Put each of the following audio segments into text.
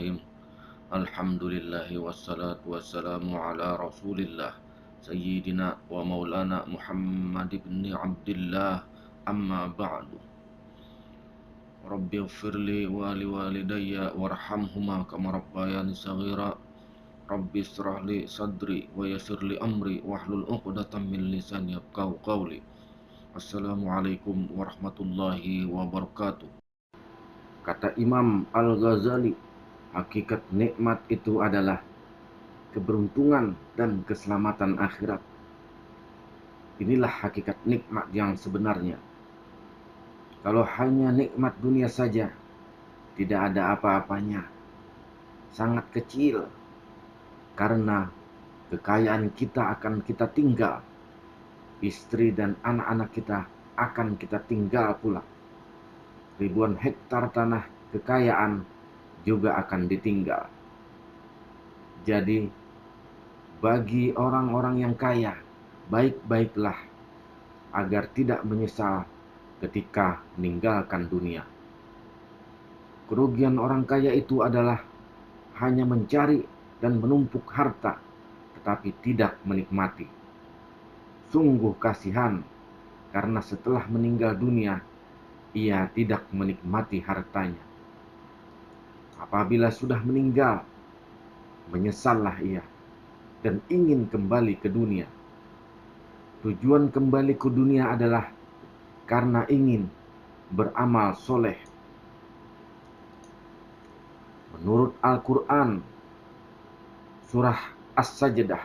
Bismillahirrahmanirrahim. Alhamdulillahi wassalatu wassalamu ala Rasulillah Sayyidina wa Maulana Muhammad ibn Abdillah. Amma ba'du. Rabbighfirli wa liwalidayya warhamhuma kama rabbayani saghira. Rabbi israh li sadri wa yassir li amri wahlul 'uqdatam min lisani yafqahu qawli. Assalamualaikum warahmatullahi wabarakatuh. Kata Imam Al-Ghazali, hakikat nikmat itu adalah keberuntungan dan keselamatan akhirat. Inilah hakikat nikmat yang sebenarnya. Kalau hanya nikmat dunia saja, tidak ada apa-apanya. Sangat kecil. Karena kekayaan kita akan kita tinggal. Istri dan anak-anak kita akan kita tinggal pula. Ribuan hektar tanah kekayaan juga akan ditinggal. Jadi, bagi orang-orang yang kaya, baik-baiklah agar tidak menyesal ketika meninggalkan dunia. Kerugian orang kaya itu adalah hanya mencari dan menumpuk harta, tetapi tidak menikmati. Sungguh kasihan, karena setelah meninggal dunia, ia tidak menikmati hartanya. Apabila sudah meninggal, menyesallah ia dan ingin kembali ke dunia. Tujuan kembali ke dunia adalah karena ingin beramal soleh. Menurut Al-Quran, surah As-Sajdah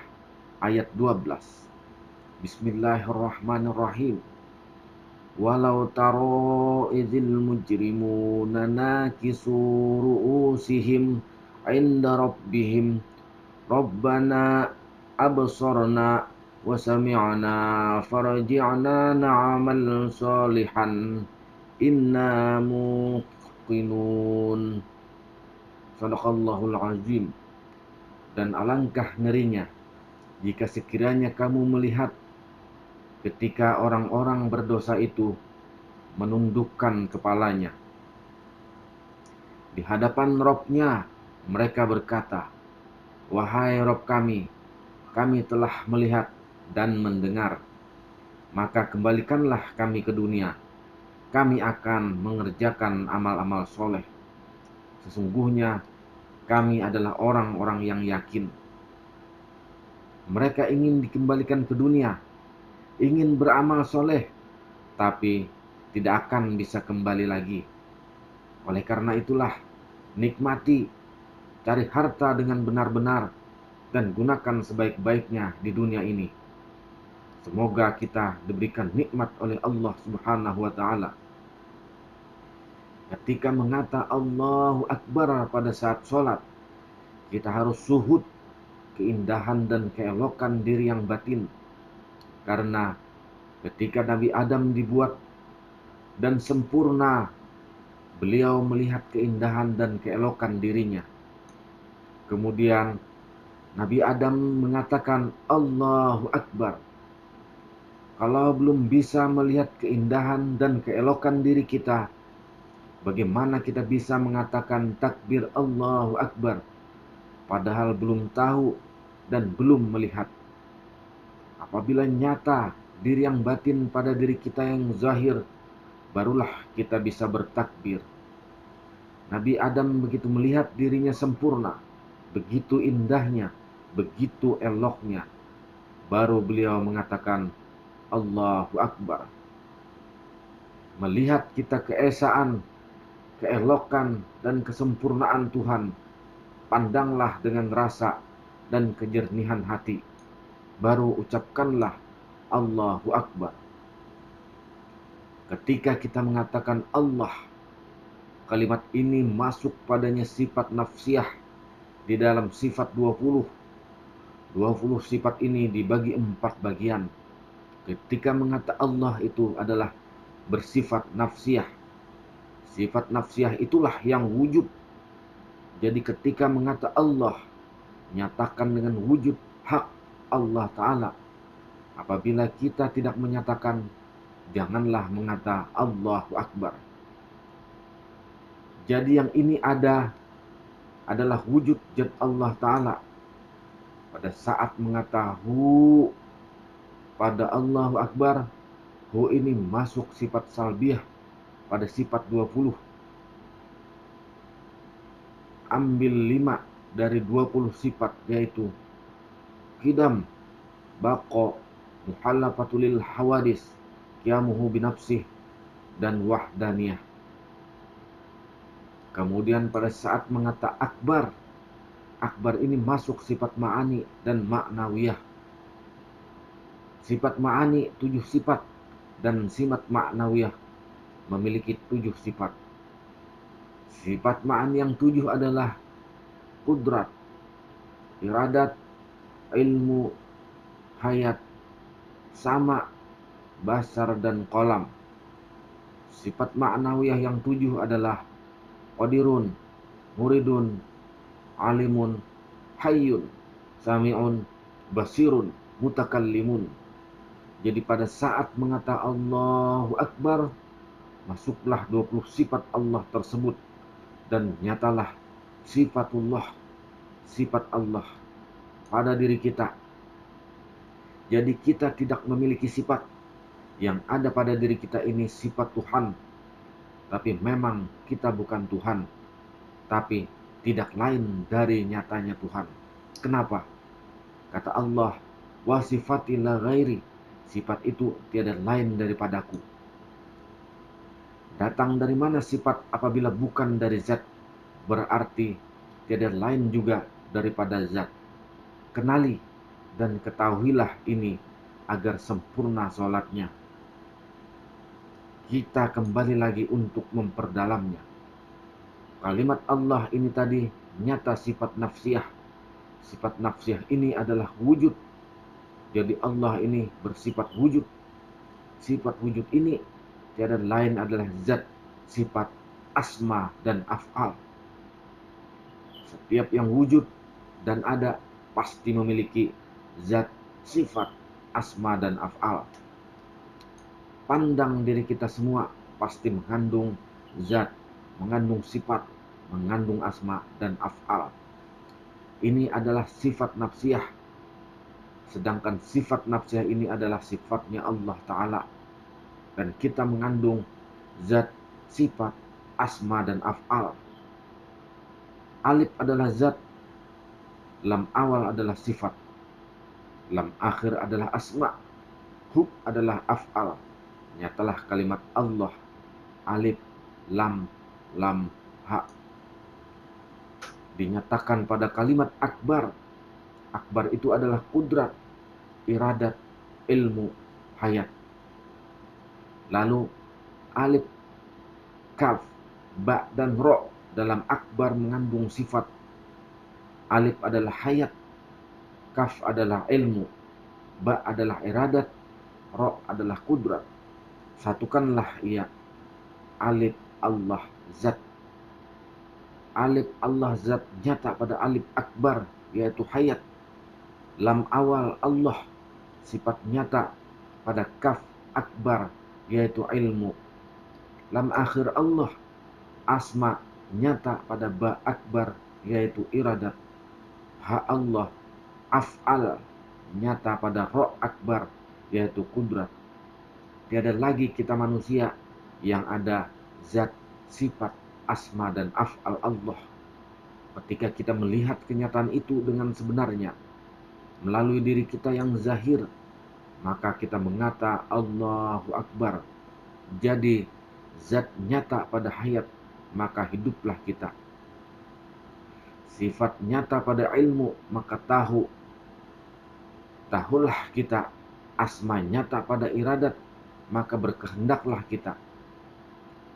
ayat 12. Bismillahirrahmanirrahim. Walau taro idzil mujrimuna nakisu ru'usihim inda rabbihim Rabbana absarna wa sami'na farji'na na'mal salihan inna muqinun. Sadaqallahul azim. Dan alangkah ngerinya jika sekiranya kamu melihat ketika orang-orang berdosa itu menundukkan kepalanya di hadapan Rabb-Nya, mereka berkata, "Wahai Rabb kami telah melihat dan mendengar, maka kembalikanlah kami ke dunia. Kami akan mengerjakan amal-amal soleh. Sesungguhnya kami adalah orang-orang yang yakin." Mereka ingin dikembalikan ke dunia, ingin beramal soleh, tapi tidak akan bisa kembali lagi. Oleh karena itulah, nikmati, cari harta dengan benar-benar, dan gunakan sebaik-baiknya di dunia ini. Semoga kita diberikan nikmat oleh Allah Subhanahu wa Ta'ala. Ketika mengata Allahu Akbar pada saat sholat, kita harus suhud keindahan dan keelokan diri yang batin. Karena ketika Nabi Adam dibuat dan sempurna, beliau melihat keindahan dan keelokan dirinya. Kemudian Nabi Adam mengatakan Allahu Akbar. Kalau belum bisa melihat keindahan dan keelokan diri kita, bagaimana kita bisa mengatakan takbir Allahu Akbar, padahal belum tahu dan belum melihat? Apabila nyata diri yang batin pada diri kita yang zahir, barulah kita bisa bertakbir. Nabi Adam begitu melihat dirinya sempurna, begitu indahnya, begitu eloknya, baru beliau mengatakan Allahu Akbar. Melihat kita keesaan, keelokan, dan kesempurnaan Tuhan, pandanglah dengan rasa dan kejernihan hati. Baru ucapkanlah Allahu Akbar. Ketika kita mengatakan Allah, kalimat ini masuk padanya sifat nafsiyah di dalam sifat 20. 20 sifat ini dibagi 4 bagian. Ketika mengata Allah itu adalah bersifat nafsiyah. Sifat nafsiyah itulah yang wujud. Jadi ketika mengata Allah, nyatakan dengan wujud hak Allah Ta'ala. Apabila kita tidak menyatakan, janganlah mengata Allahu Akbar. Jadi yang ini ada adalah wujud zat Allah Ta'ala. Pada saat mengatakan pada Allahu Akbar, hu ini masuk sifat salbiyah pada sifat 20. Ambil 5 dari 20 sifat, yaitu qidam, baqa, muhallafatulil hawadis, qiyamuhu binafsih, dan wahdaniyah. Kemudian pada saat mengata akbar, akbar ini masuk sifat ma'ani dan ma'nawiyah. Sifat ma'ani 7 sifat dan sifat ma'nawiyah memiliki 7 sifat. Sifat ma'ani yang 7 adalah kudrat, iradat, ilmu, hayat, sama, basar, dan qalam. Sifat ma'nawiyah yang 7 adalah qadirun, muridun, alimun, hayyun, sami'un, basirun, mutakallimun. Jadi pada saat mengata Allahu Akbar, masuklah 20 sifat Allah tersebut dan nyatalah sifatullah, sifat Allah pada diri kita. Jadi kita tidak memiliki sifat. Yang ada pada diri kita ini sifat Tuhan. Tapi memang kita bukan Tuhan, tapi tidak lain dari nyatanya Tuhan. Kenapa? Kata Allah, wa sifati la ghairi, sifat itu tiada lain daripadaku. Datang dari mana sifat apabila bukan dari zat? Berarti tiada lain juga daripada zat. Kenali dan ketahuilah ini agar sempurna sholatnya. Kita kembali lagi untuk memperdalamnya. Kalimat Allah ini tadi nyata sifat nafsiyah. Sifat nafsiyah ini adalah wujud. Jadi Allah ini bersifat wujud. Sifat wujud ini tiada lain adalah zat, sifat, asma, dan af'al. Setiap yang wujud dan ada pasti memiliki zat, sifat, asma, dan af'al. Pandang diri kita semua pasti mengandung zat, mengandung sifat, mengandung asma, dan af'al. Ini adalah sifat nafsiyah. Sedangkan sifat nafsiyah ini adalah sifatnya Allah Ta'ala. Dan kita mengandung zat, sifat, asma, dan af'al. Alif adalah zat, lam awal adalah sifat, lam akhir adalah asma, hub adalah af'al. Nyatalah kalimat Allah, alif, lam, ha. Dinyatakan pada kalimat akbar. Akbar itu adalah kudrat, iradat, ilmu, hayat. Lalu alif, kaf, ba, dan ro dalam akbar mengandung sifat. Alif adalah hayat, kaf adalah ilmu, ba adalah iradat, ro adalah kudrat. Satukanlah ia, alif Allah zat. Alif Allah zat nyata pada alif akbar, yaitu hayat. Lam awal Allah, sifat nyata pada kaf akbar, yaitu ilmu. Lam akhir Allah, asma nyata pada ba akbar, yaitu iradat. Ha Allah, af'al nyata pada ro akbar, yaitu kudrat. Tiada lagi kita manusia yang ada zat, sifat, asma, dan af'al Allah. Ketika kita melihat kenyataan itu dengan sebenarnya melalui diri kita yang zahir, maka kita mengata Allahu Akbar. Jadi zat nyata pada hayat, maka hiduplah kita. Sifat nyata pada ilmu, maka tahulah kita. Asma nyata pada iradat, maka berkehendaklah kita.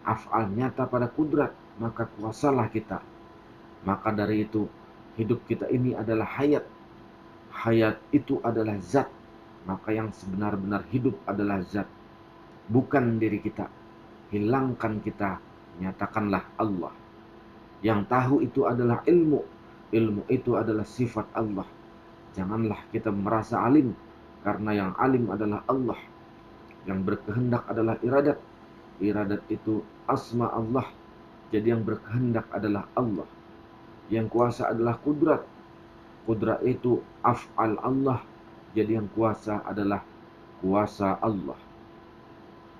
Af'al nyata pada kudrat, maka kuasalah kita. Maka dari itu, hidup kita ini adalah hayat. Hayat itu adalah zat. Maka yang sebenar-benar hidup adalah zat, bukan diri kita. Hilangkan kita, nyatakanlah Allah. Yang tahu itu adalah ilmu. Ilmu itu adalah sifat Allah. Janganlah kita merasa alim, karena yang alim adalah Allah. Yang berkehendak adalah iradat. Iradat itu asma Allah. Jadi yang berkehendak adalah Allah. Yang kuasa adalah kudrat. Kudrat itu af'al Allah. Jadi yang kuasa adalah kuasa Allah.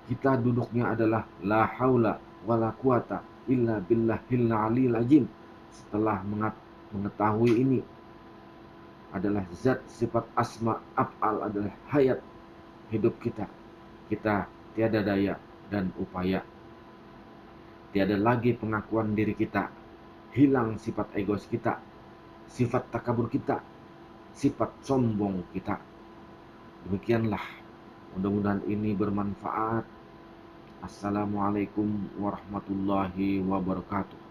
Kita duduknya adalah la haula wala quwata illa billahil aliyil azim. Setelah mengetahui ini adalah zat, sifat, asma, af'al adalah hayat hidup kita. Kita tiada daya dan upaya. Tiada lagi pengakuan diri kita. Hilang sifat egois kita, sifat takabur kita, sifat sombong kita. Demikianlah. Mudah-mudahan ini bermanfaat. Assalamualaikum warahmatullahi wabarakatuh.